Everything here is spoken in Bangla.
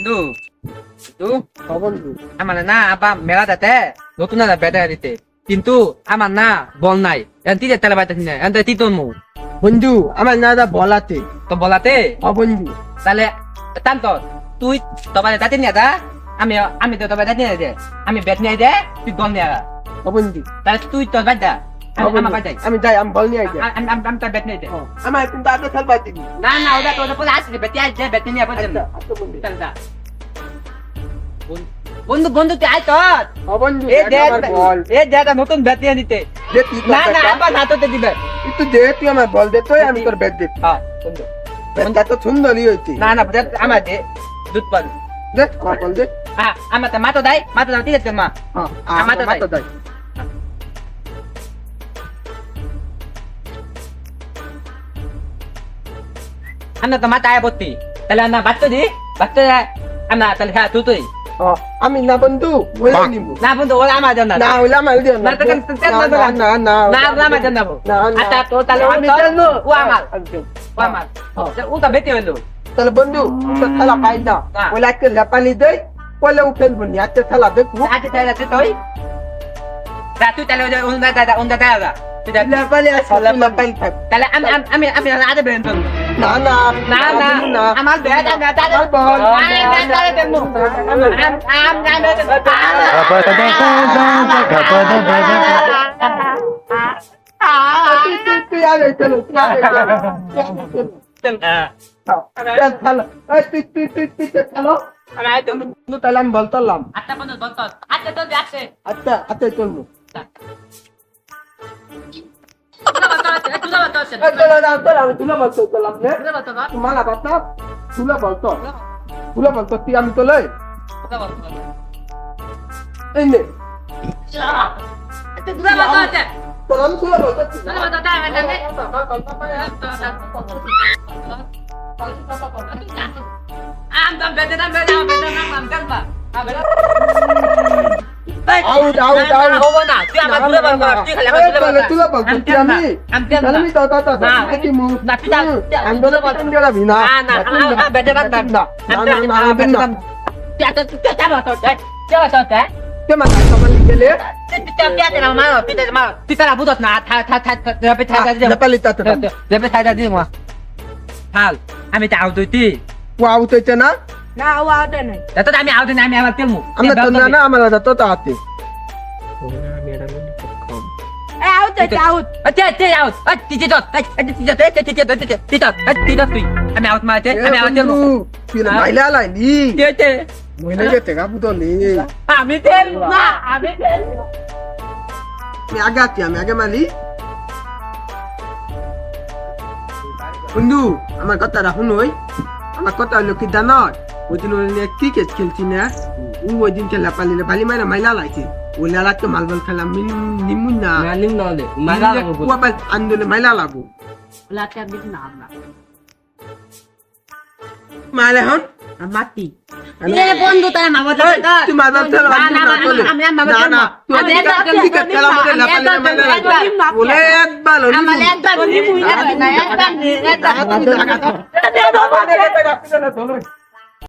বন্ধু বন্ধু বন্ধু আমার না আবা মেলা দাতে নতুন না বেটা দিতে কিন্তু আমার না বল নাই এন্তি যে তেলা বাইতে না এন্তে তিতন মু বন্ধু আমার নাদা বলাতে তো বলাতে বন্ধু তাহলে তান্ত তুই তবালে দাতে নিয়া দা আমি তো তবালে দাতে নিয়া দে আমি বেট নিয়া দে তুই বল নিয়া বন্ধু তাহলে তুই তো বাদ দা আমার বাদ যাই আমি যাই আমি বল নিয়ে যাই আমি তার বেট নিয়া দে আমার কিন্তু আগে খেলবা দিবি না না ওটা তো ওটা পরে আসবে বেট নিয়া বেট নিয়া পরে বন্ধু তাহলে দা বন্ধু বন্ধু তুই আয় তো বন্ধু এ দে আমার বল এ দে নতুন বেট নিয়া দিতে দে তুই না না আবার হাততে দিবে তুই দে তুই আমার বল দে তুই আমি তোর ব্যাট দিই হ্যাঁ বন্ধু ব্যাটটা তো সুন্দরই হইছে না না আমার দে দুধ পান দে আমার বল দে হ্যাঁ আমার তো মাতো দাই ঠিক আছে মা হ্যাঁ আমার তো তো দাই আমরা তো মাথা আয় ভর্তি তাহলে আমরা বাচ্চা দি বাচ্চা আমরা তাহলে হ্যাঁ তুই তুই আমি না বন্ধু বলে নিব না বন্ধু ওরা আমার জন্য না ওলা মাল দিও না তো না না না না আমার জন্য না আচ্ছা তো তাহলে আমি জানো ও আমার ও আমার ও তো বেটি হলো তাহলে বন্ধু তো খেলা পাই না ওলা কে লাপালি দেই ওলা উঠেল বন্ধু আজকে খেলা দেখবো আচ্ছা তাহলে তুই তুই তাহলে ওন্দা দাদা তুই লাপালি আছে লাপালি থাক তাহলে আমি আগে বেরোন তো না না না না আমার বেদ আমি দাদা বল আমি দাদা দেবো তুই আগে চলো চলো তুই চলো তাহলে আমি বলতাম আচ্ছা বন্ধু বল তো আচ্ছা তো যাচ্ছে আচ্ছা আচ্ছা চলবো আমি তো লই এই নে তোর আমি তুলা বলতো আউট আউট আউট তুলা বলতো তুই আমি তো কি মু আমি বলে বলতাম গেলা বিনা কে মা সবাই লিখলে নেপালি তাতে আমি তো আউট হইতি ও আউট হইছে না না ও আউট নাই আমি আউট নাই আমি আবার তেলমু আমরা তো না আমরা তো তাতে এ আউট হইছে আউট আউট তুই আমি আউট মারতে আমি আউট তেলমু তুই না মাইলা লাইনি মহিলা যেতে গা বুদলি আমি তেল না আমি তেল আমি আগে মালি বন্ধু আমার কথা রাখুন ওই আমার কথা হলো কি জানত ওই দিন ওই ক্রিকেট খেলছি না ওই দিন খেলা পালিলে বালি মাইনা মাইলা লাইছে ওই লালা তো মালবল খেলা নিমুন না আন্দোলনে মাইলা লাগবো মাইলা হন মাটি বন্ধু তাই মামা তুই মাদার খেলা ক্রিকেট খেলা মধ্যে লাপালে মাইলা বলে একবার একবার